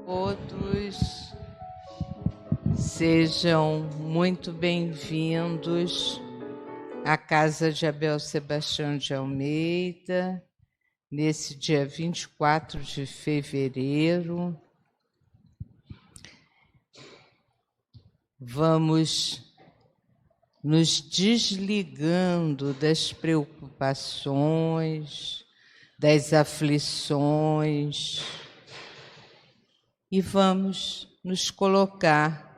Todos sejam muito bem-vindos à Casa de Abel Sebastião de Almeida, nesse dia 24 de fevereiro. Vamos nos desligando das preocupações, das aflições, e vamos nos colocar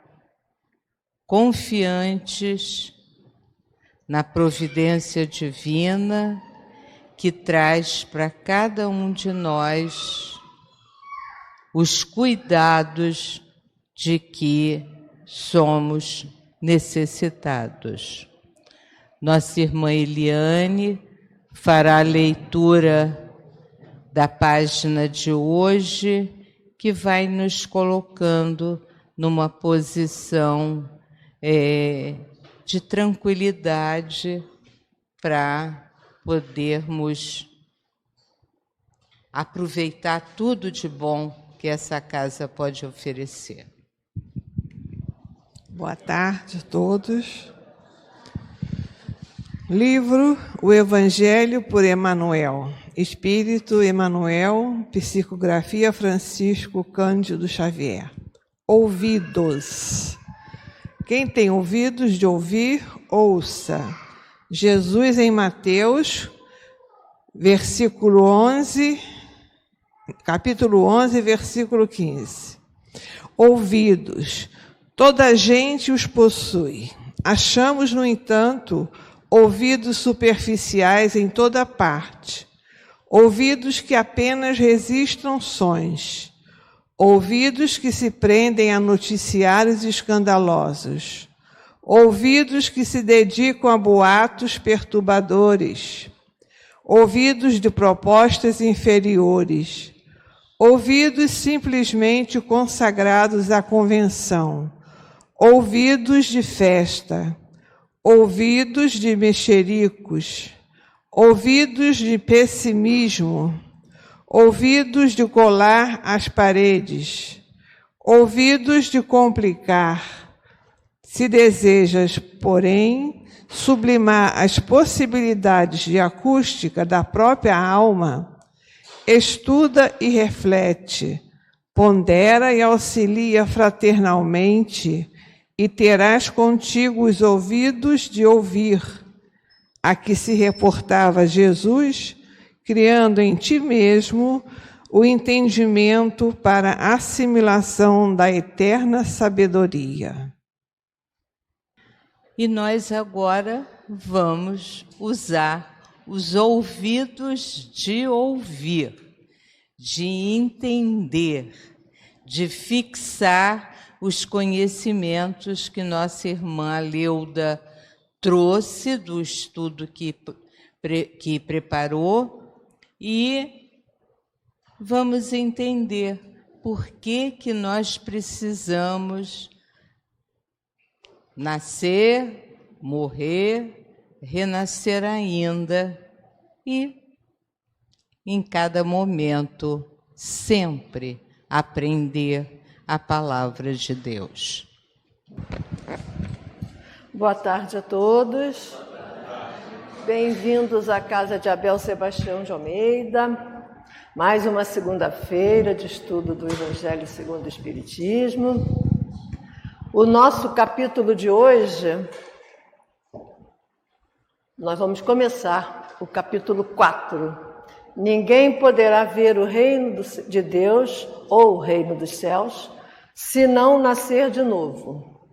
confiantes na providência divina que traz para cada um de nós os cuidados de que somos necessitados. Nossa irmã Eliane fará a leitura da página de hoje, que vai nos colocando numa posição de tranquilidade para podermos aproveitar tudo de bom que essa casa pode oferecer. Boa tarde a todos. Livro O Evangelho por Emmanuel. Espírito Emmanuel, psicografia Francisco Cândido Xavier. Ouvidos. Quem tem ouvidos de ouvir, ouça. Jesus em Mateus, capítulo 11, versículo 15. Ouvidos. Toda a gente os possui. Achamos, no entanto, ouvidos superficiais em toda parte. Ouvidos que apenas registram sons. Ouvidos que se prendem a noticiários escandalosos. Ouvidos que se dedicam a boatos perturbadores. Ouvidos de propostas inferiores. Ouvidos simplesmente consagrados à convenção. Ouvidos de festa. Ouvidos de mexericos. Ouvidos de pessimismo. Ouvidos de colar as paredes. Ouvidos de complicar. Se desejas, porém, sublimar as possibilidades de acústica da própria alma, estuda e reflete, pondera e auxilia fraternalmente, e terás contigo os ouvidos de ouvir, a que se reportava Jesus, criando em ti mesmo o entendimento para a assimilação da eterna sabedoria. E nós agora vamos usar os ouvidos de ouvir, de entender, de fixar os conhecimentos que nossa irmã Leuda trouxe do estudo que preparou, e vamos entender por que nós precisamos nascer, morrer, renascer ainda e, em cada momento, sempre aprender a palavra de Deus. Boa tarde a todos. Bem-vindos à Casa de Abel Sebastião de Almeida. Mais uma segunda-feira de estudo do Evangelho segundo o Espiritismo. O nosso capítulo de hoje, nós vamos começar o capítulo 4. Ninguém poderá ver o reino de Deus ou o reino dos céus se não nascer de novo.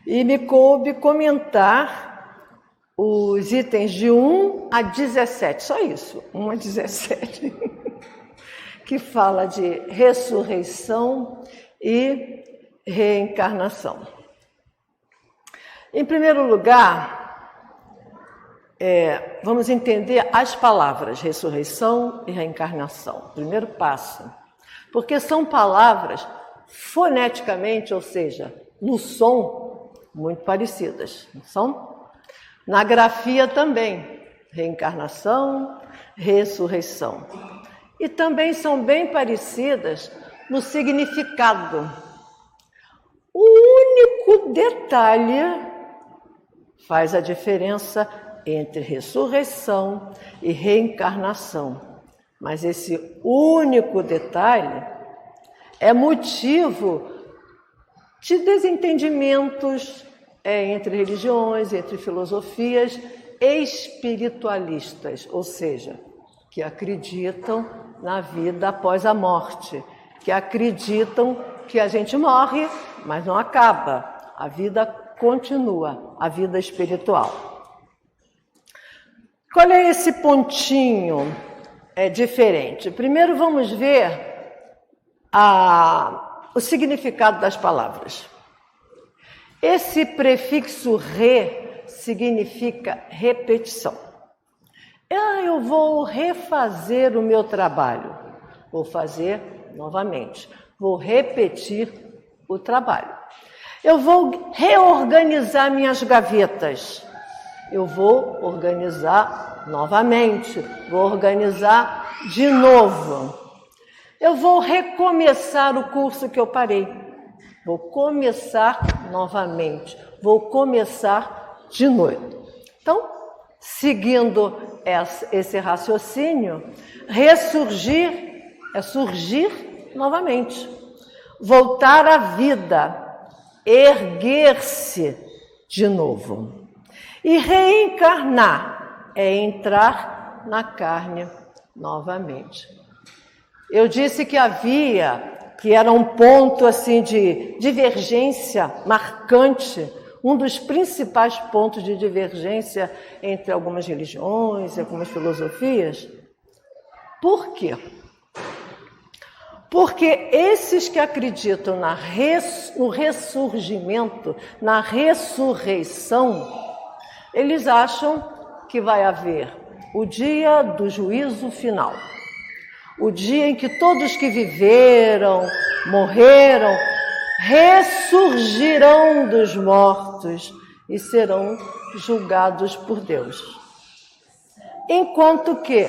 E me coube comentar os itens de 1 a 17, só isso, 1 a 17, que fala de ressurreição e reencarnação. Em primeiro lugar, vamos entender as palavras ressurreição e reencarnação, primeiro passo, porque são palavras foneticamente, ou seja, no som, muito parecidas, não são? Na grafia também, reencarnação, ressurreição. e também são bem parecidas no significado. O único detalhe faz a diferença entre ressurreição e reencarnação. Mas esse único detalhe é motivo de desentendimentos entre religiões, entre filosofias espiritualistas, ou seja, que acreditam na vida após a morte, que acreditam que a gente morre, mas não acaba, a vida continua, a vida espiritual. Qual é esse pontinho diferente? Primeiro vamos ver o significado das palavras. Esse prefixo re significa repetição. Eu vou refazer o meu trabalho. Vou fazer novamente. Vou repetir o trabalho. Eu vou reorganizar minhas gavetas. Eu vou organizar novamente. Vou organizar de novo. Eu vou recomeçar o curso que eu parei. Vou começar novamente. Vou começar de novo. Então, seguindo esse raciocínio, ressurgir é surgir novamente. Voltar à vida, erguer-se de novo. E reencarnar é entrar na carne novamente. Eu disse que era um ponto assim de divergência marcante, um dos principais pontos de divergência entre algumas religiões e algumas filosofias. Por quê? Porque esses que acreditam no ressurgimento, na ressurreição, eles acham que vai haver o dia do juízo final. O dia em que todos que viveram, morreram, ressurgirão dos mortos e serão julgados por Deus. Enquanto que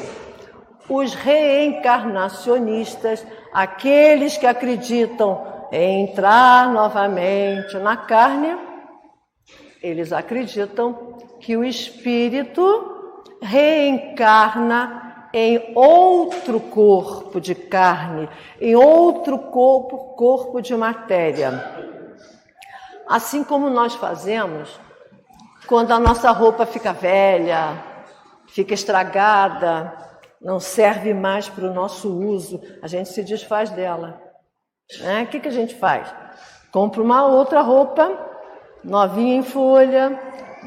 os reencarnacionistas, aqueles que acreditam em entrar novamente na carne, eles acreditam que o espírito reencarna em outro corpo de carne, em outro corpo de matéria. Assim como nós fazemos quando a nossa roupa fica velha, fica estragada, não serve mais para o nosso uso, a gente se desfaz dela. O que a gente faz? Compra uma outra roupa, novinha em folha,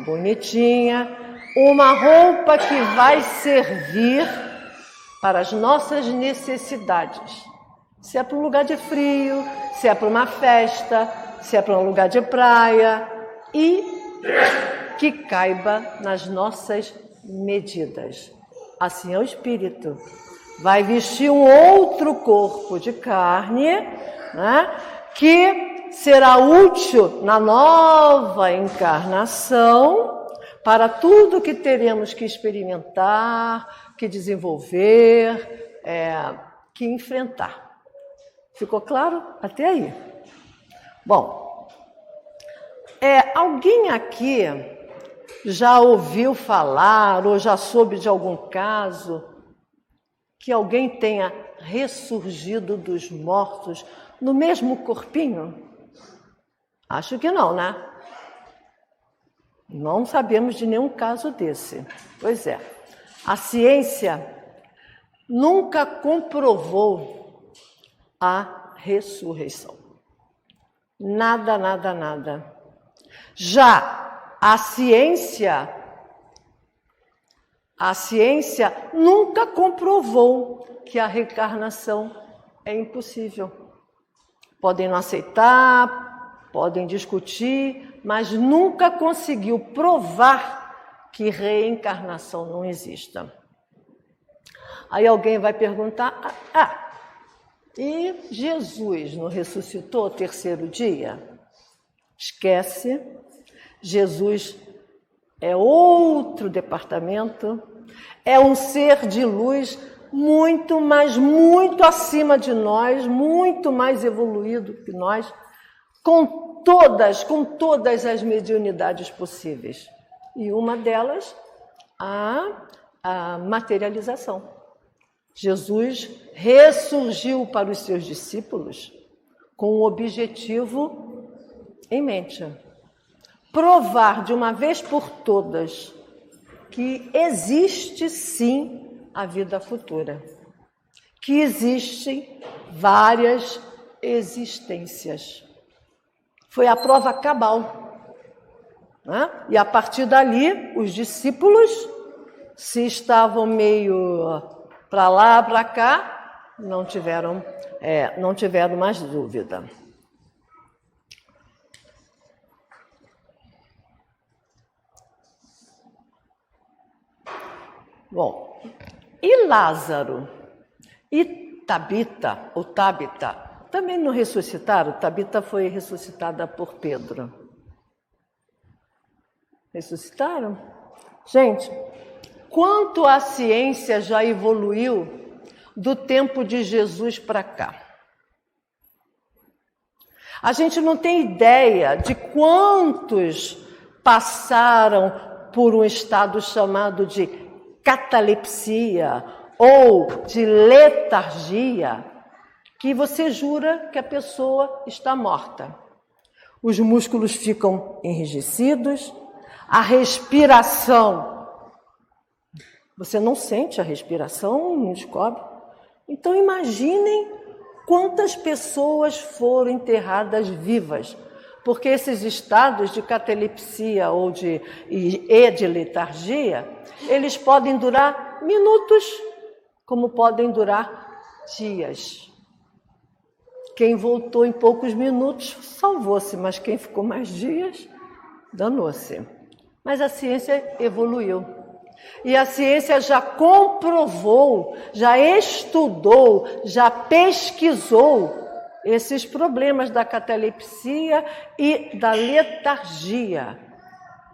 bonitinha, uma roupa que vai servir para as nossas necessidades. Se é para um lugar de frio, se é para uma festa, se é para um lugar de praia, e que caiba nas nossas medidas. Assim é o espírito. Vai vestir um outro corpo de carne, que será útil na nova encarnação para tudo que teremos que experimentar, que desenvolver, que enfrentar. Ficou claro até aí? Bom, alguém aqui já ouviu falar ou já soube de algum caso que alguém tenha ressurgido dos mortos no mesmo corpinho? Acho que não, né? Não sabemos de nenhum caso desse. Pois é. A ciência nunca comprovou a ressurreição. Nada, nada, nada. Já a ciência nunca comprovou que a reencarnação é impossível. Podem não aceitar, podem discutir, mas nunca conseguiu provar que reencarnação não exista. Aí alguém vai perguntar, e Jesus não ressuscitou ao terceiro dia? Esquece, Jesus é outro departamento, é um ser de luz muito, mas muito acima de nós, muito mais evoluído que nós, com todas as mediunidades possíveis. E uma delas, a materialização. Jesus ressurgiu para os seus discípulos com um objetivo em mente: provar de uma vez por todas que existe sim a vida futura, que existem várias existências. Foi a prova cabal, né? E a partir dali, os discípulos, se estavam meio para lá, para cá, não tiveram mais dúvida. Bom, e Lázaro e Tabita, ou Tabita, também não ressuscitaram? Tabita foi ressuscitada por Pedro. Ressuscitaram? Gente, quanto a ciência já evoluiu do tempo de Jesus para cá? A gente não tem ideia de quantos passaram por um estado chamado de catalepsia ou de letargia, que você jura que a pessoa está morta. Os músculos ficam enrijecidos, a respiração, você não sente a respiração, não descobre. Então imaginem quantas pessoas foram enterradas vivas, porque esses estados de catalepsia ou de letargia, eles podem durar minutos, como podem durar dias. Quem voltou em poucos minutos salvou-se, mas quem ficou mais dias danou-se. Mas a ciência evoluiu. E a ciência já comprovou, já estudou, já pesquisou esses problemas da catalepsia e da letargia.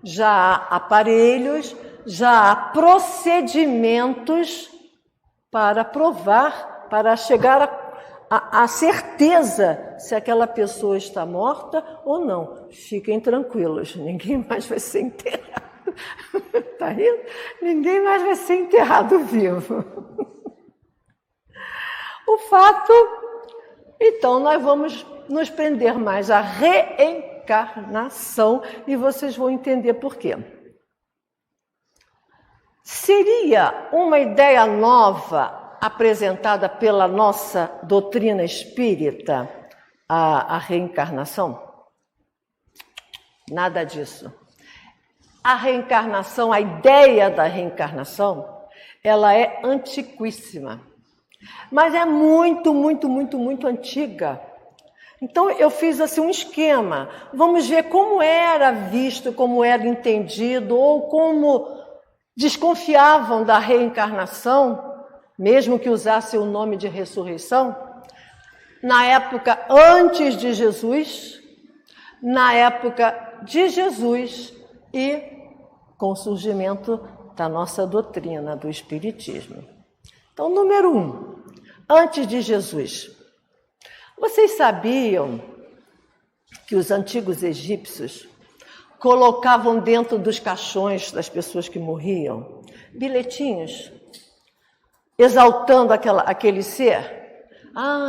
Já há aparelhos, já há procedimentos para provar, para chegar a certeza se aquela pessoa está morta ou não. Fiquem tranquilos, ninguém mais vai ser enterrado. Está rindo? Ninguém mais vai ser enterrado vivo. O fato, então, nós vamos nos prender mais à reencarnação e vocês vão entender por quê. Seria uma ideia nova apresentada pela nossa doutrina espírita a reencarnação? Nada disso. A reencarnação, a ideia da reencarnação, ela é antiquíssima, mas é muito antiga. Então eu fiz assim um esquema, vamos ver como era visto, como era entendido, ou como desconfiavam da reencarnação, mesmo que usasse o nome de ressurreição, na época antes de Jesus, na época de Jesus e com o surgimento da nossa doutrina, do Espiritismo. Então, número 1, antes de Jesus. Vocês sabiam que os antigos egípcios colocavam dentro dos caixões das pessoas que morriam bilhetinhos, exaltando aquele ser?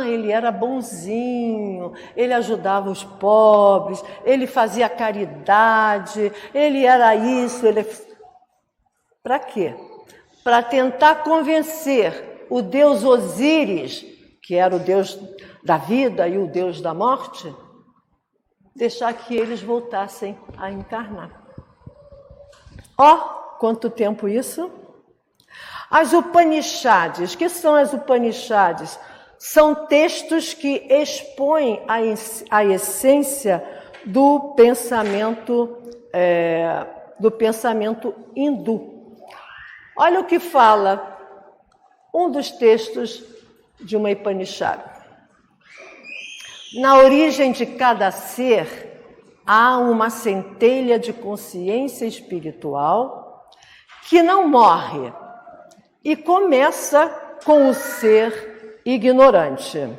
Ele era bonzinho, ele ajudava os pobres, ele fazia caridade, ele era isso, ele... Para quê? Para tentar convencer o deus Osíris, que era o deus da vida e o deus da morte, deixar que eles voltassem a encarnar. Quanto tempo isso? As Upanishads, que são as Upanishads? São textos que expõem a essência do pensamento hindu. Olha o que fala um dos textos de uma Upanishad. Na origem de cada ser há uma centelha de consciência espiritual que não morre e começa com o ser ignorante.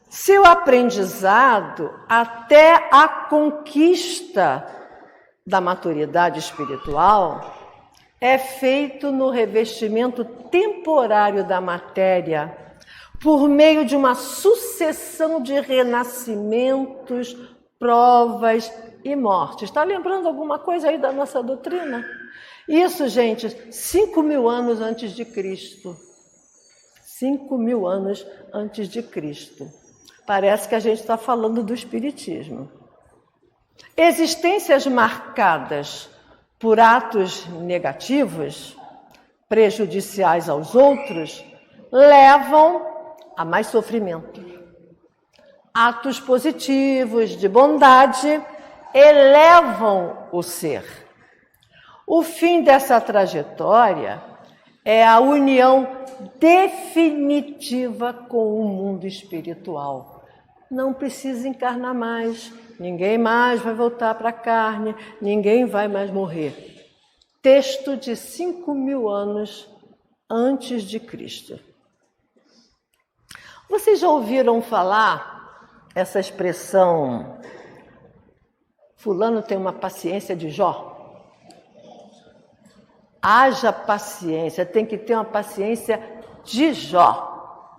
Seu aprendizado até a conquista da maturidade espiritual é feito no revestimento temporário da matéria, por meio de uma sucessão de renascimentos, provas e mortes. Está lembrando alguma coisa aí da nossa doutrina? Isso, gente, 5.000 anos antes de Cristo. 5.000 anos antes de Cristo. Parece que a gente está falando do Espiritismo. Existências marcadas por atos negativos, prejudiciais aos outros, levam a mais sofrimento. Atos positivos, de bondade, elevam o ser. O fim dessa trajetória é a união definitiva com o mundo espiritual. Não precisa encarnar mais, ninguém mais vai voltar para a carne, ninguém vai mais morrer. Texto de 5.000 anos antes de Cristo. Vocês já ouviram falar essa expressão, fulano tem uma paciência de Jó? Haja paciência, tem que ter uma paciência de Jó.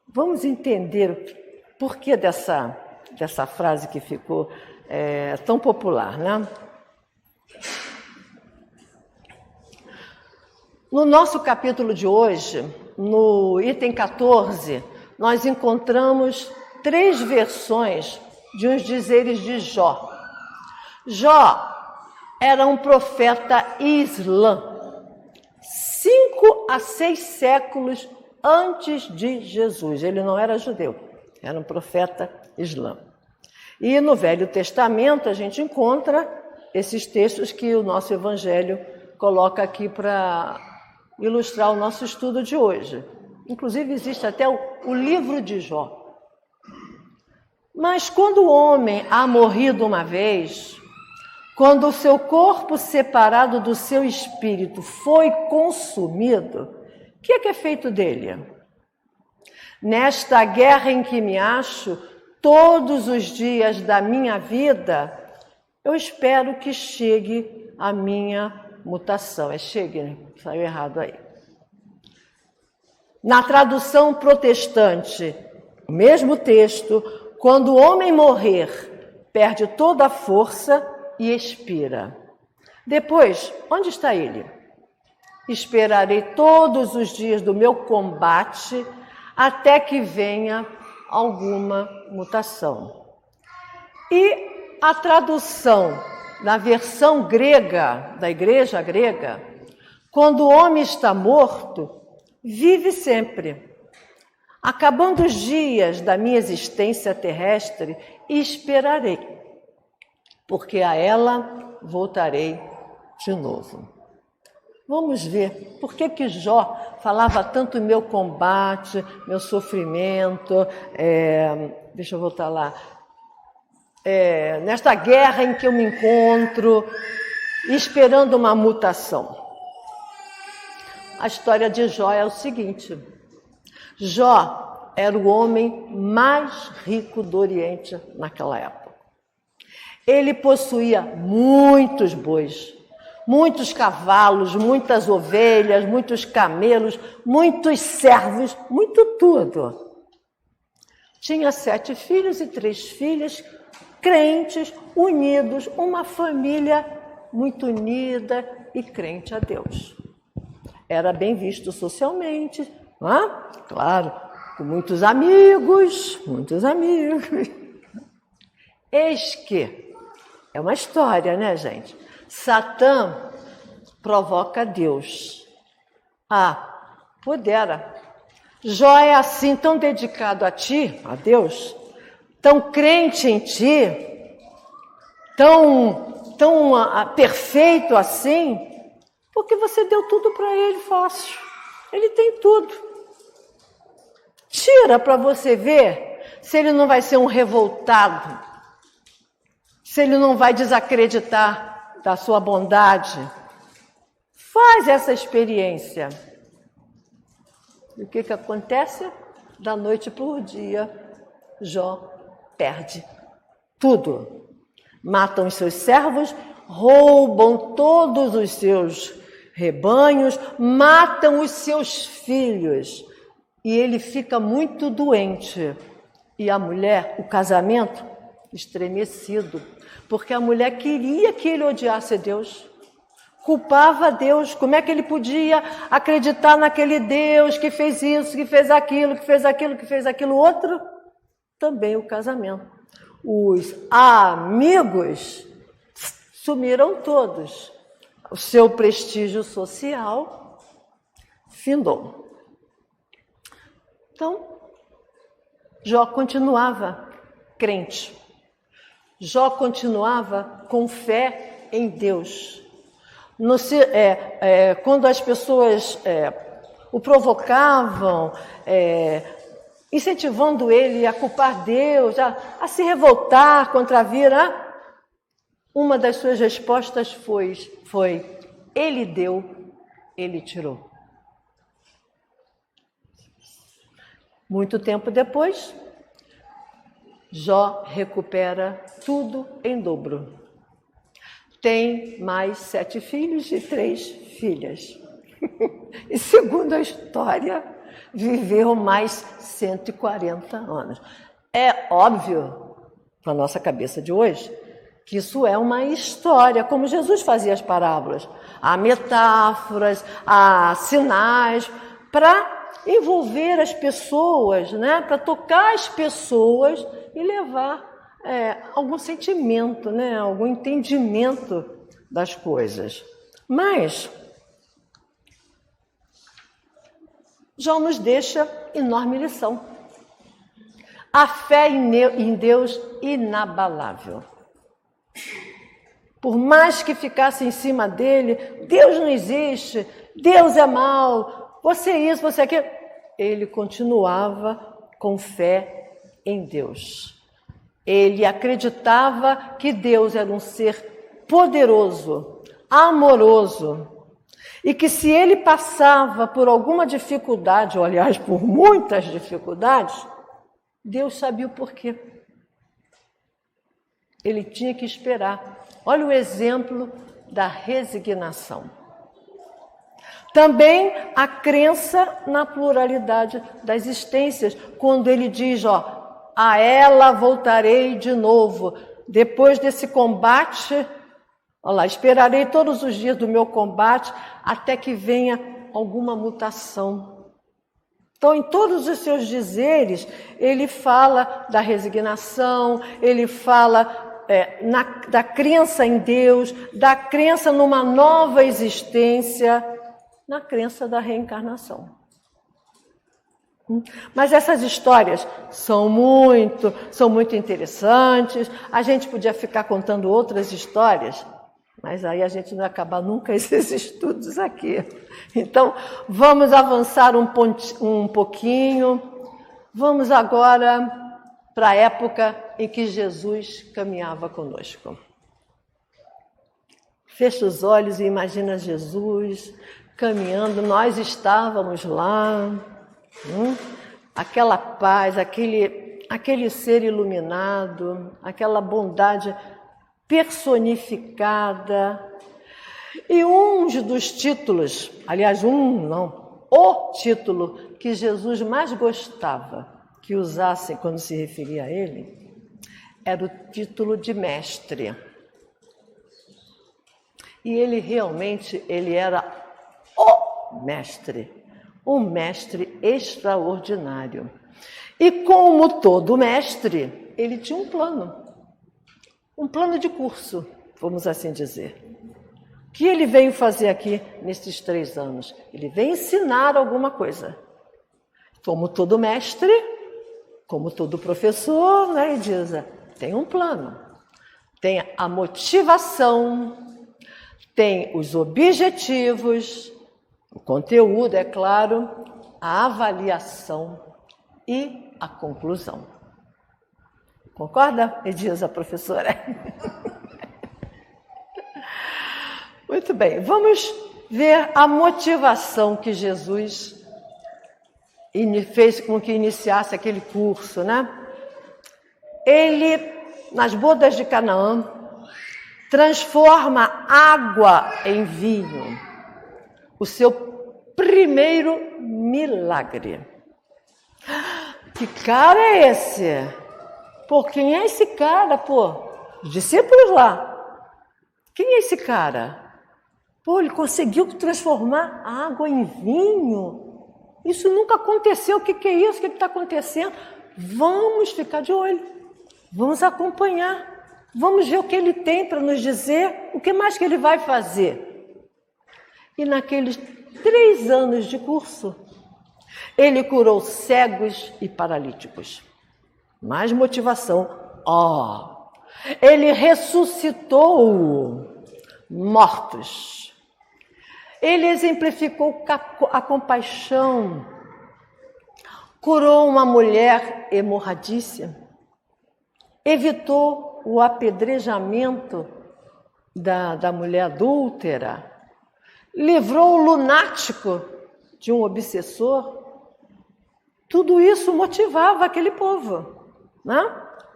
Vamos entender o porquê dessa frase que ficou tão popular, né? No nosso capítulo de hoje, no item 14, nós encontramos 3 versões de uns dizeres de Jó. Jó era um profeta islã, 5 a 6 séculos antes de Jesus. Ele não era judeu, era um profeta islã. E no Velho Testamento a gente encontra esses textos que o nosso Evangelho coloca aqui para ilustrar o nosso estudo de hoje. Inclusive existe até o livro de Jó. Mas quando o homem há morrido uma vez, quando o seu corpo separado do seu espírito foi consumido, o que é feito dele? Nesta guerra em que me acho, todos os dias da minha vida, eu espero que chegue a minha mutação. Chegue, né? Saiu errado aí. Na tradução protestante, o mesmo texto, quando o homem morrer, perde toda a força e expira. Depois, onde está ele? Esperarei todos os dias do meu combate até que venha alguma mutação. E a tradução na versão grega, da igreja grega, quando o homem está morto, vive sempre. Acabando os dias da minha existência terrestre, esperarei, porque a ela voltarei de novo. Vamos ver por que Jó falava tanto em meu combate, meu sofrimento, deixa eu voltar lá, nesta guerra em que eu me encontro, esperando uma mutação. A história de Jó é o seguinte: Jó era o homem mais rico do Oriente naquela época. Ele possuía muitos bois, muitos cavalos, muitas ovelhas, muitos camelos, muitos servos, muito tudo. Tinha 7 filhos e 3 filhas, crentes, unidos, uma família muito unida e crente a Deus. Era bem visto socialmente, não é? Claro, com muitos amigos. Eis que, é uma história, né, gente? Satã provoca Deus. Pudera. Jó é assim, tão dedicado a ti, a Deus, tão crente em ti, tão perfeito assim, porque você deu tudo para ele fácil. Ele tem tudo. Tira para você ver se ele não vai ser um revoltado, se ele não vai desacreditar da sua bondade. Faz essa experiência. E o que acontece? Da noite para o dia, Jó perde tudo. Matam os seus servos, roubam todos os seus rebanhos, matam os seus filhos. E ele fica muito doente. E a mulher, o casamento, estremecido. Porque a mulher queria que ele odiasse Deus. Culpava Deus. Como é que ele podia acreditar naquele Deus que fez isso, que fez aquilo, que fez aquilo, que fez aquilo outro? Também o casamento. Os amigos sumiram todos. O seu prestígio social findou. Então, Jó continuava crente. Jó continuava com fé em Deus. Quando as pessoas o provocavam, incentivando ele a culpar Deus, a se revoltar contra a vida, uma das suas respostas foi: ele deu, ele tirou. Muito tempo depois, Jó recupera tudo em dobro. Tem mais 7 filhos e 3 filhas. E segundo a história, viveu mais 140 anos. É óbvio, na nossa cabeça de hoje, que isso é uma história, como Jesus fazia as parábolas. Há metáforas, há sinais para envolver as pessoas, né? Para tocar as pessoas e levar algum sentimento, né? Algum entendimento das coisas. Mas Jó nos deixa enorme lição. A fé em Deus inabalável. Por mais que ficasse em cima dele, Deus não existe, Deus é mau, você isso, você aquilo. Ele continuava com fé em Deus. Ele acreditava que Deus era um ser poderoso, amoroso, e que se ele passava por alguma dificuldade, ou aliás, por muitas dificuldades, Deus sabia o porquê. Ele tinha que esperar. Olha o exemplo da resignação. Também a crença na pluralidade das existências, quando ele diz, a ela voltarei de novo. Depois desse combate, esperarei todos os dias do meu combate até que venha alguma mutação. Então, em todos os seus dizeres, ele fala da resignação, ele fala da crença em Deus, da crença numa nova existência, na crença da reencarnação. Mas essas histórias são muito interessantes. A gente podia ficar contando outras histórias, mas aí a gente não vai acabar nunca esses estudos aqui. Então, vamos avançar um pouquinho. Vamos agora para a época em que Jesus caminhava conosco. Fecha os olhos e imagina Jesus caminhando. Nós estávamos lá, aquela paz, aquele ser iluminado, aquela bondade personificada. E um dos títulos, aliás, o título que Jesus mais gostava que usassem quando se referia a ele, era o título de mestre. E ele realmente, era o mestre, um mestre extraordinário. E como todo mestre, ele tinha um plano de curso, vamos assim dizer. O que ele veio fazer aqui nesses 3 anos? Ele veio ensinar alguma coisa. Como todo mestre, como todo professor, né, Edisa? Tem um plano. Tem a motivação, tem os objetivos, o conteúdo, é claro, a avaliação e a conclusão. Concorda, Edisa, professora? Muito bem, vamos ver a motivação que Jesus fez com que iniciasse aquele curso, né? Ele, nas bodas de Canaã, transforma água em vinho. O seu primeiro milagre. Que cara é esse? Pô, quem é esse cara, pô? Os discípulos lá. Quem é esse cara? Pô, ele conseguiu transformar água em vinho. Isso nunca aconteceu. O que é isso que está acontecendo? Vamos ficar de olho. Vamos acompanhar. Vamos ver o que ele tem para nos dizer. O que mais que ele vai fazer? E naqueles 3 anos de curso, ele curou cegos e paralíticos. Mais motivação. Ele ressuscitou mortos. Ele exemplificou a compaixão. Curou uma mulher hemorradícia. Evitou o apedrejamento da mulher adúltera. Livrou o lunático de um obsessor. Tudo isso motivava aquele povo. Né?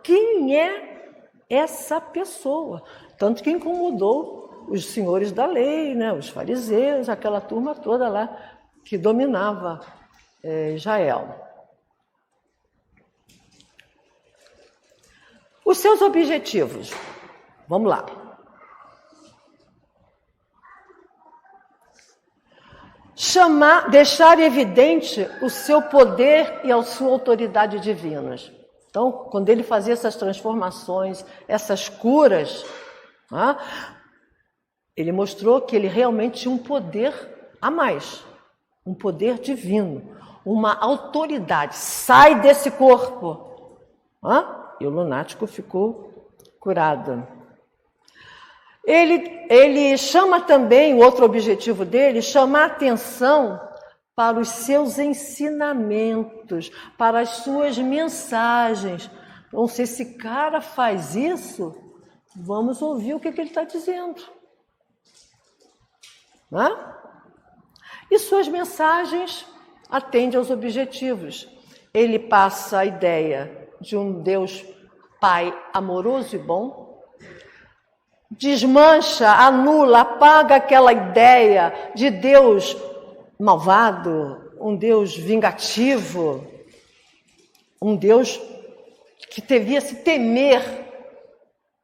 Quem é essa pessoa? Tanto que incomodou os senhores da lei, né? Os fariseus, aquela turma toda lá que dominava Israel. Os seus objetivos. Vamos lá. Deixar evidente o seu poder e a sua autoridade divinas. Então, quando ele fazia essas transformações, essas curas, ele mostrou que ele realmente tinha um poder a mais, um poder divino, uma autoridade. Sai desse corpo. E o lunático ficou curado. Ele chama também, o outro objetivo dele, chamar atenção para os seus ensinamentos, para as suas mensagens. Então, se esse cara faz isso, vamos ouvir o que ele está dizendo. E suas mensagens atendem aos objetivos. Ele passa a ideia de um Deus Pai amoroso e bom, desmancha, anula, apaga aquela ideia de Deus malvado, um Deus vingativo, um Deus que devia se temer,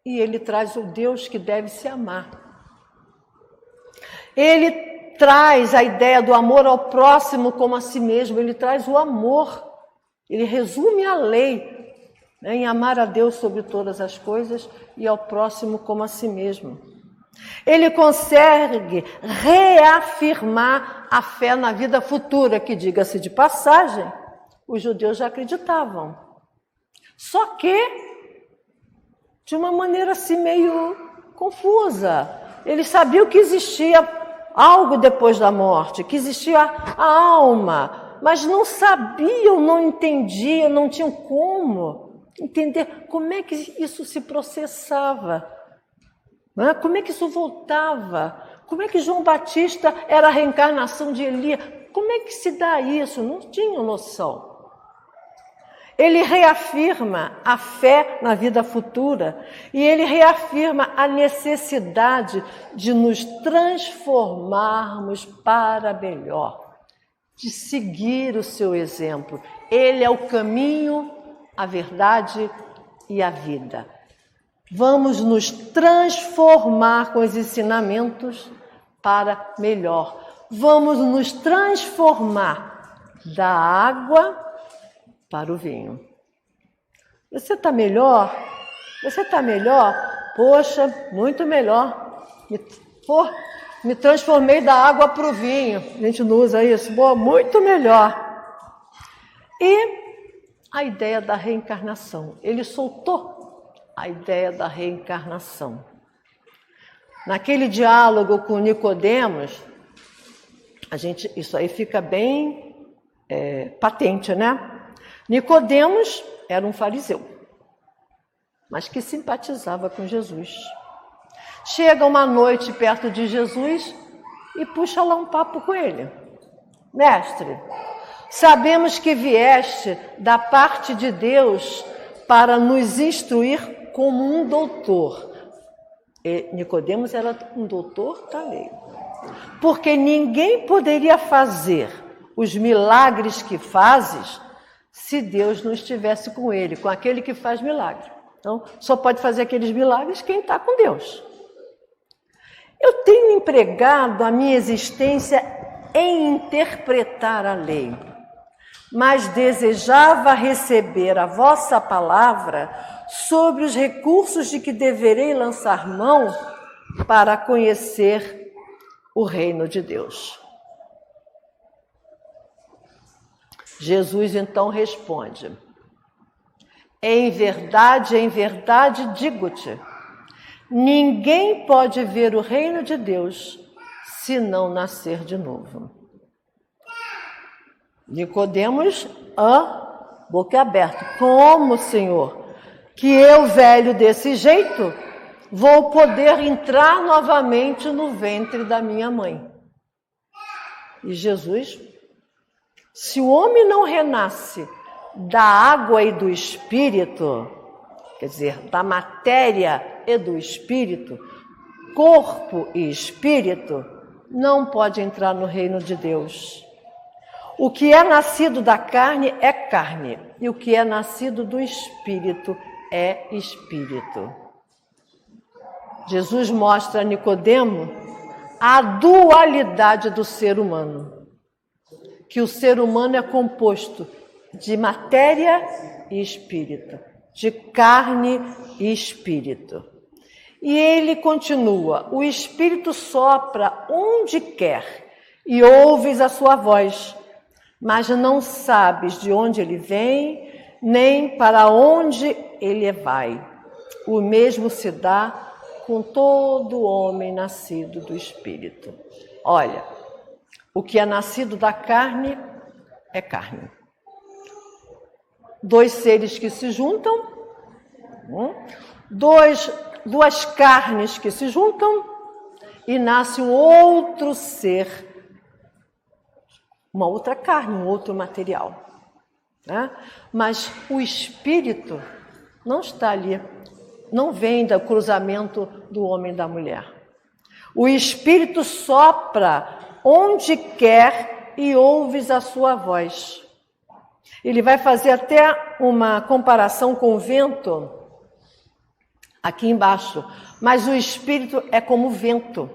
e ele traz o Deus que deve se amar. Ele traz a ideia do amor ao próximo como a si mesmo, ele traz o amor, ele resume a lei, em amar a Deus sobre todas as coisas e ao próximo como a si mesmo. Ele consegue reafirmar a fé na vida futura, que, diga-se de passagem, os judeus já acreditavam. Só que, de uma maneira assim meio confusa. Eles sabiam que existia algo depois da morte, que existia a alma, mas não sabiam, não entendiam, não tinham como entender como é que isso se processava, como é que isso voltava, como é que João Batista era a reencarnação de Elias, como é que se dá isso? Não tinham noção. Ele reafirma a fé na vida futura e ele reafirma a necessidade de nos transformarmos para melhor, de seguir o seu exemplo. Ele é o caminho, a verdade e a vida. Vamos nos transformar com os ensinamentos para melhor. Vamos nos transformar da água para o vinho. Você está melhor? Você está melhor? Poxa, muito melhor. Me transformei da água para o vinho. A gente não usa isso? Boa, muito melhor. E a ideia da reencarnação. Ele soltou a ideia da reencarnação. Naquele diálogo com Nicodemos, isso aí fica bem patente, né? Nicodemos era um fariseu, mas que simpatizava com Jesus. Chega uma noite perto de Jesus e puxa lá um papo com ele. Mestre, Sabemos que vieste da parte de Deus para nos instruir como um doutor. E Nicodemos era um doutor da lei. Porque ninguém poderia fazer os milagres que fazes se Deus não estivesse com ele, com aquele que faz milagre. Então, só pode fazer aqueles milagres quem está com Deus. Eu tenho empregado a minha existência em interpretar a lei, mas desejava receber a vossa palavra sobre os recursos de que deverei lançar mão para conhecer o reino de Deus. Jesus então responde: em verdade, digo-te, ninguém pode ver o reino de Deus se não nascer de novo. Nicodemos, boca aberta. Como, Senhor, que eu, velho desse jeito, vou poder entrar novamente no ventre da minha mãe? E Jesus, se o homem não renasce da água e do espírito, quer dizer, da matéria e do espírito, corpo e espírito, não pode entrar no reino de Deus. O que é nascido da carne é carne, e o que é nascido do espírito é espírito. Jesus mostra a Nicodemo a dualidade do ser humano, que o ser humano é composto de matéria e espírito, de carne e espírito. E ele continua: o espírito sopra onde quer e ouves a sua voz, mas não sabes de onde ele vem, nem para onde ele vai. O mesmo se dá com todo homem nascido do Espírito. Olha, o que é nascido da carne é carne. Dois seres que se juntam, duas carnes que se juntam e nasce um outro ser, uma outra carne, um outro material. Né? Mas o espírito não está ali, não vem do cruzamento do homem e da mulher. O espírito sopra onde quer e ouves a sua voz. Ele vai fazer até uma comparação com o vento aqui embaixo, mas o espírito é como o vento.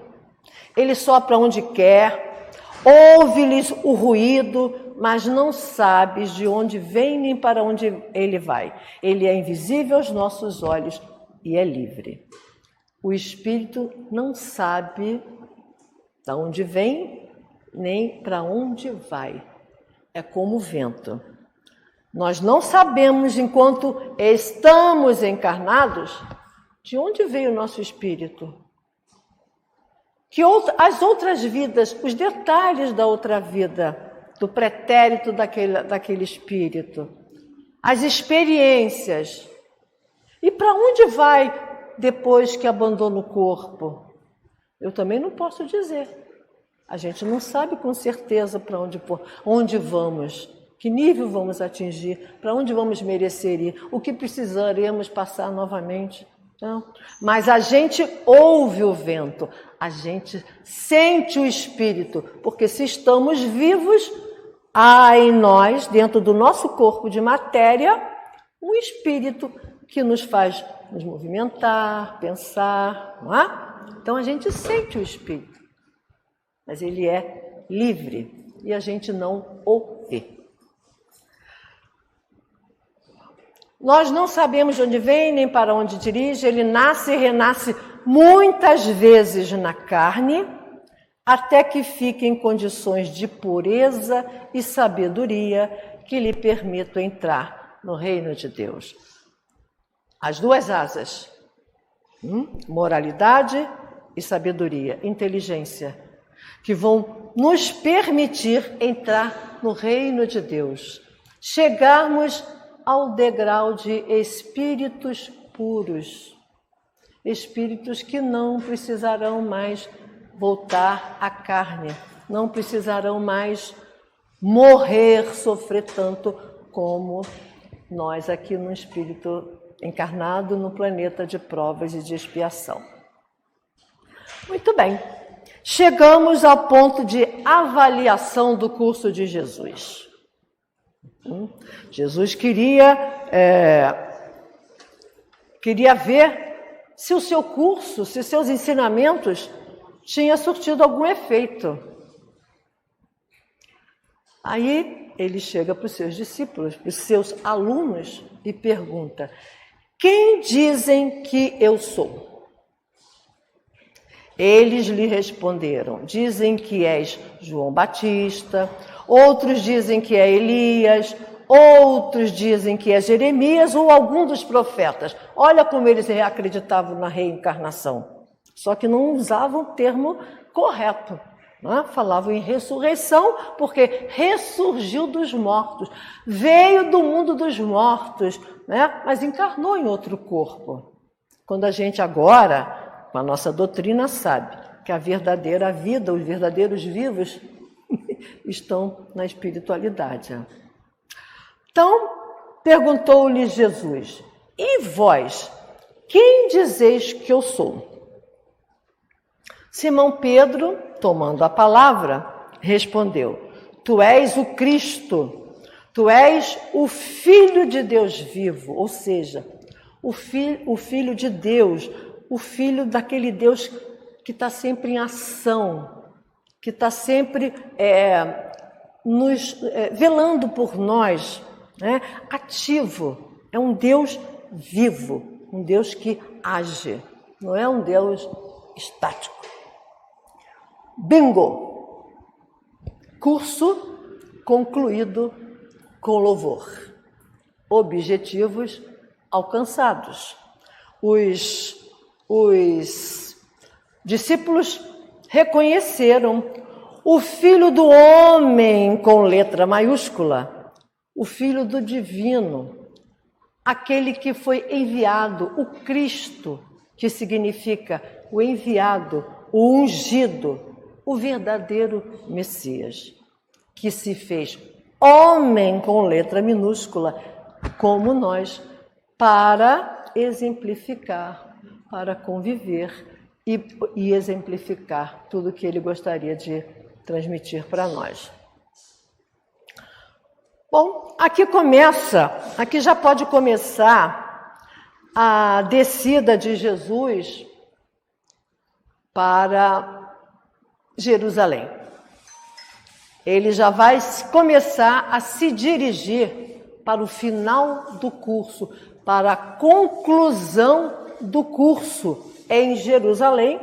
Ele sopra onde quer, ouve-lhes o ruído, mas não sabes de onde vem nem para onde ele vai. Ele é invisível aos nossos olhos e é livre. O espírito não sabe de onde vem nem para onde vai. É como o vento. Nós não sabemos, enquanto estamos encarnados, de onde veio o nosso espírito. Que as outras vidas, os detalhes da outra vida, do pretérito daquele espírito, as experiências. E para onde vai depois que abandona o corpo? Eu também não posso dizer. A gente não sabe com certeza para onde vamos, que nível vamos atingir, para onde vamos merecer ir, o que precisaremos passar novamente. Não. Mas a gente ouve o vento, a gente sente o espírito, porque se estamos vivos, há em nós, dentro do nosso corpo de matéria, um espírito que nos faz nos movimentar, pensar, não é? Então a gente sente o espírito, mas ele é livre e a gente não o vê. Nós não sabemos de onde vem, nem para onde dirige, ele nasce e renasce muitas vezes na carne, até que fique em condições de pureza e sabedoria que lhe permitam entrar no reino de Deus. As duas asas, moralidade e sabedoria, inteligência, que vão nos permitir entrar no reino de Deus, chegarmos ao degrau de espíritos puros, espíritos que não precisarão mais voltar à carne, não precisarão mais morrer, sofrer tanto como nós aqui no espírito encarnado no planeta de provas e de expiação. Muito bem. Chegamos ao ponto de avaliação do curso de Jesus. Jesus queria ver se o seu curso, se seus ensinamentos tinham surtido algum efeito. Aí ele chega para os seus discípulos, para os seus alunos e pergunta: quem dizem que eu sou? Eles lhe responderam: dizem que és João Batista, outros dizem que é Elias, outros dizem que é Jeremias ou algum dos profetas. Olha como eles acreditavam na reencarnação. Só que não usavam o termo correto. Falavam em ressurreição, porque ressurgiu dos mortos, veio do mundo dos mortos, né? Mas encarnou em outro corpo. Quando a gente agora, com a nossa doutrina, sabe que a verdadeira vida, os verdadeiros vivos, estão na espiritualidade. Então, perguntou-lhes Jesus: e vós, quem dizeis que eu sou? Simão Pedro, tomando a palavra, respondeu: tu és o Cristo, tu és o Filho de Deus vivo, ou seja, o Filho de Deus, o Filho daquele Deus que está sempre em ação, que está sempre velando por nós, né? Ativo. É um Deus vivo, um Deus que age, não é um Deus estático. Bingo! Curso concluído com louvor. Objetivos alcançados. Os discípulos reconheceram o Filho do Homem com letra maiúscula, o Filho do Divino, aquele que foi enviado, o Cristo, que significa o enviado, o ungido, o verdadeiro Messias, que se fez homem com letra minúscula, como nós, para exemplificar, para conviver e exemplificar tudo que ele gostaria de transmitir para nós. Bom, aqui já pode começar a descida de Jesus para Jerusalém. Ele já vai começar a se dirigir para o final do curso, para a conclusão do curso em Jerusalém,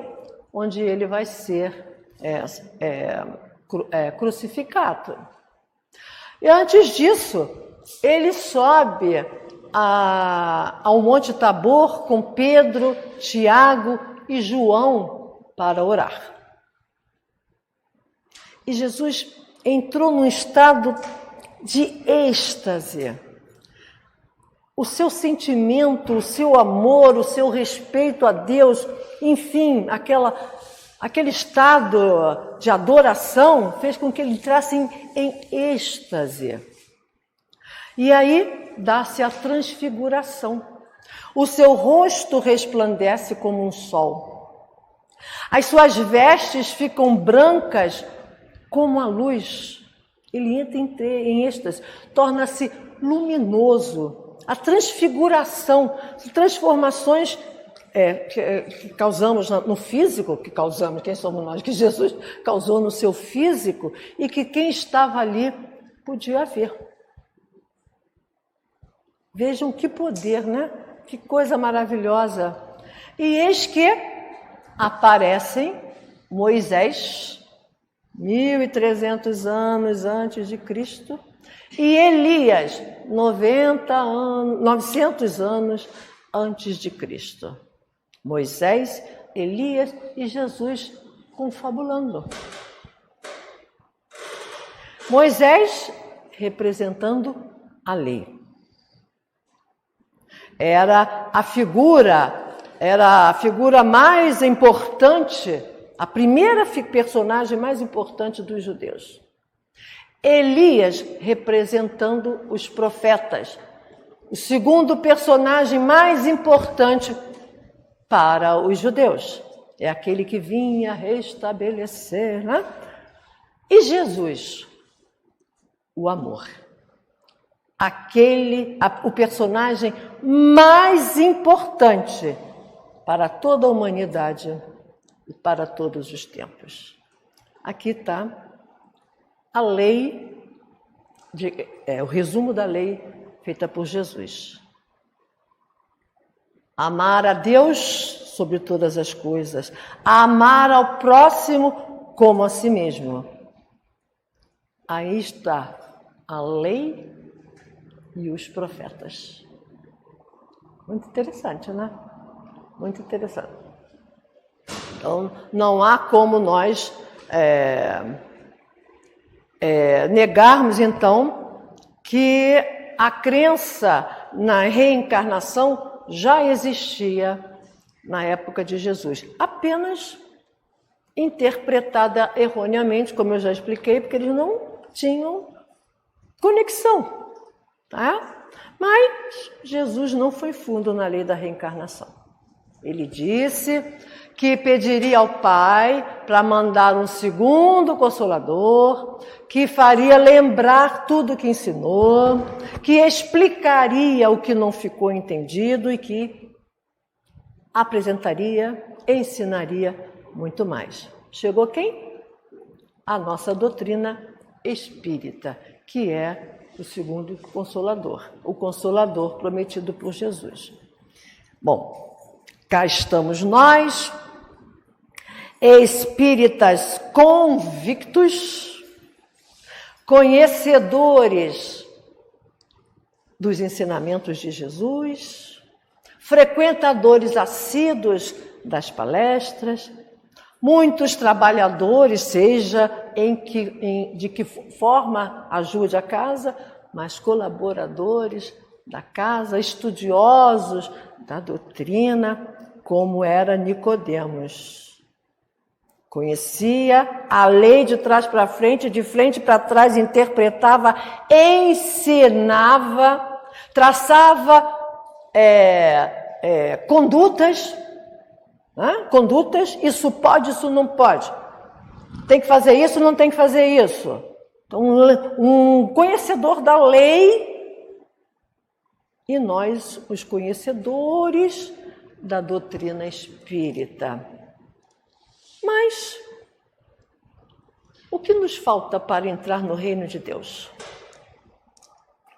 onde ele vai ser crucificado. E antes disso, ele sobe ao Monte Tabor com Pedro, Tiago e João para orar. E Jesus entrou num estado de êxtase. O seu sentimento, o seu amor, o seu respeito a Deus, enfim, aquele estado de adoração fez com que ele entrasse em êxtase. E aí dá-se a transfiguração. O seu rosto resplandece como um sol. As suas vestes ficam brancas como a luz. Ele entra em êxtase, torna-se luminoso. A transfiguração, transformações que causamos no físico, quem somos nós? Que Jesus causou no seu físico e que quem estava ali podia ver. Vejam que poder, né? Que coisa maravilhosa. E eis que aparecem Moisés, 1.300 anos antes de Cristo, e Elias, 900 anos antes de Cristo. Moisés, Elias e Jesus confabulando. Moisés representando a lei. Era a figura mais importante, a primeira personagem mais importante dos judeus. Elias representando os profetas. O segundo personagem mais importante para os judeus. É aquele que vinha restabelecer, né? E Jesus, o amor. O personagem mais importante para toda a humanidade e para todos os tempos. Aqui está a lei, o resumo da lei feita por Jesus. Amar a Deus sobre todas as coisas, amar ao próximo como a si mesmo. Aí está a lei e os profetas. Muito interessante, né? Muito interessante. Então, não há como nós negarmos, então, que a crença na reencarnação já existia na época de Jesus. Apenas interpretada erroneamente, como eu já expliquei, porque eles não tinham conexão. Tá? Mas Jesus não foi fundo na lei da reencarnação. Ele disse que pediria ao Pai para mandar um segundo Consolador, que faria lembrar tudo que ensinou, que explicaria o que não ficou entendido e que apresentaria, ensinaria muito mais. Chegou quem? A nossa doutrina espírita, que é o segundo Consolador, o Consolador prometido por Jesus. Bom, cá estamos nós, espíritas convictos, conhecedores dos ensinamentos de Jesus, frequentadores assíduos das palestras, muitos trabalhadores, seja de que forma ajude a casa, mas colaboradores da casa, estudiosos da doutrina, como era Nicodemos. Conhecia a lei de trás para frente, de frente para trás, interpretava, ensinava, traçava condutas, né? Condutas, isso pode, isso não pode. Tem que fazer isso, não tem que fazer isso. Então, um conhecedor da lei e nós, os conhecedores da doutrina espírita. Mas o que nos falta para entrar no reino de Deus?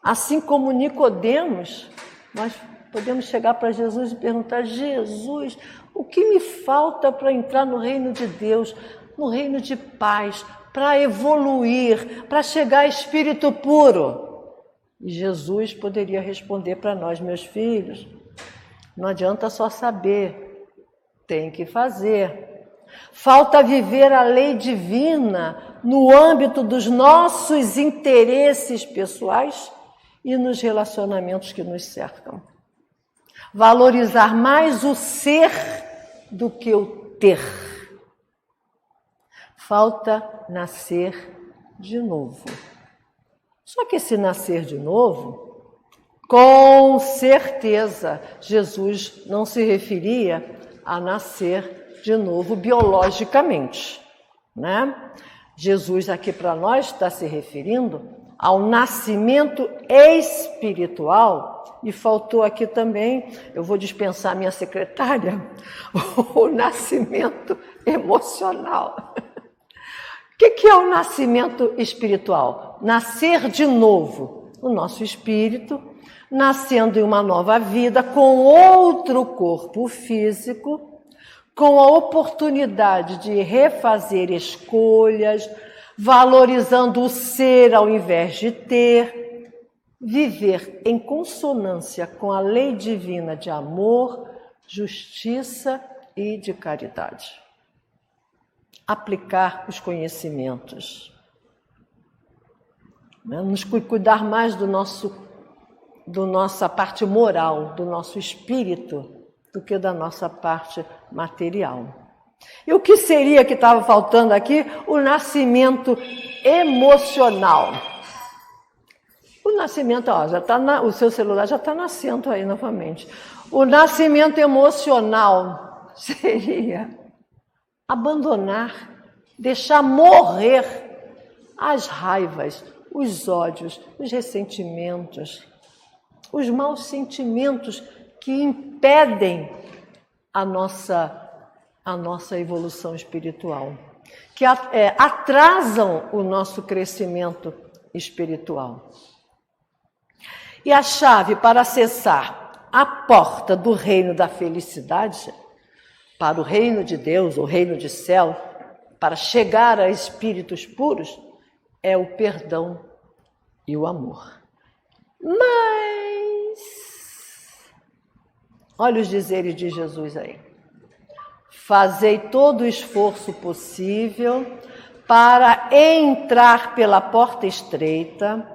Assim como Nicodemos, nós podemos chegar para Jesus e perguntar: Jesus, o que me falta para entrar no reino de Deus, no reino de paz, para evoluir, para chegar a espírito puro? E Jesus poderia responder para nós: meus filhos, não adianta só saber, tem que fazer. Falta viver a lei divina no âmbito dos nossos interesses pessoais e nos relacionamentos que nos cercam. Valorizar mais o ser do que o ter. Falta nascer de novo. Só que esse nascer de novo, com certeza, Jesus não se referia a nascer de novo biologicamente, né? Jesus aqui para nós está se referindo ao nascimento espiritual. E faltou aqui também, eu vou dispensar a minha secretária, o nascimento emocional. O que é o nascimento espiritual? Nascer de novo. O nosso espírito nascendo em uma nova vida, com outro corpo físico, com a oportunidade de refazer escolhas, valorizando o ser ao invés de ter, viver em consonância com a lei divina de amor, justiça e de caridade. Aplicar os conhecimentos. Nos cuidar mais do nossa parte moral, do nosso espírito, do que da nossa parte material. E o que seria que estava faltando aqui? O nascimento emocional. O nascimento, ó, já tá o seu celular já está nascendo aí novamente. O nascimento emocional seria abandonar, deixar morrer as raivas, os ódios, os ressentimentos, os maus sentimentos que impedem a nossa evolução espiritual, que atrasam o nosso crescimento espiritual. E a chave para acessar a porta do reino da felicidade, para o reino de Deus, o reino de céu, para chegar a espíritos puros, é o perdão e o amor. Mas, olha os dizeres de Jesus aí. Fazei todo o esforço possível para entrar pela porta estreita,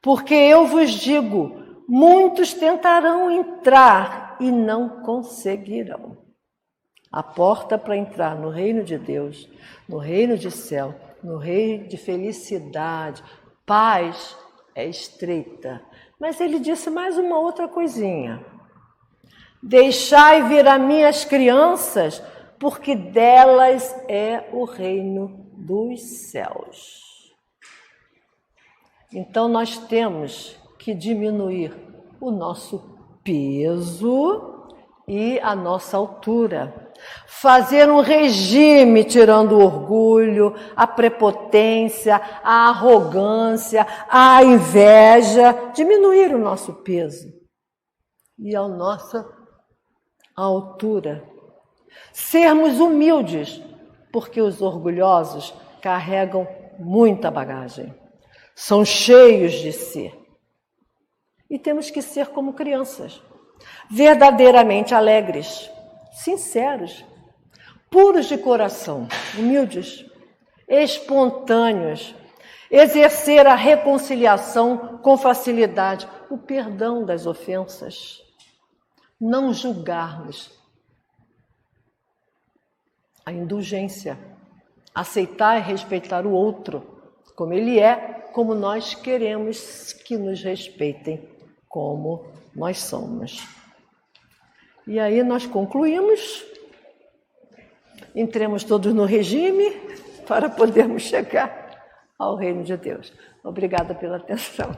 porque eu vos digo, muitos tentarão entrar e não conseguirão. A porta para entrar no reino de Deus, no reino de céu, no reino de felicidade, paz, é estreita. Mas ele disse mais uma outra coisinha. Deixai vir a mim as crianças, porque delas é o reino dos céus. Então nós temos que diminuir o nosso peso e a nossa altura. Fazer um regime tirando o orgulho, a prepotência, a arrogância, a inveja, diminuir o nosso peso e a nossa altura. Sermos humildes, porque os orgulhosos carregam muita bagagem, são cheios de si. E temos que ser como crianças, verdadeiramente alegres, sinceros, puros de coração, humildes, espontâneos, exercer a reconciliação com facilidade, o perdão das ofensas, não julgarmos, a indulgência, aceitar e respeitar o outro, como ele é, como nós queremos que nos respeitem, como nós somos. E aí nós concluímos, entremos todos no regime para podermos chegar ao reino de Deus. Obrigada pela atenção.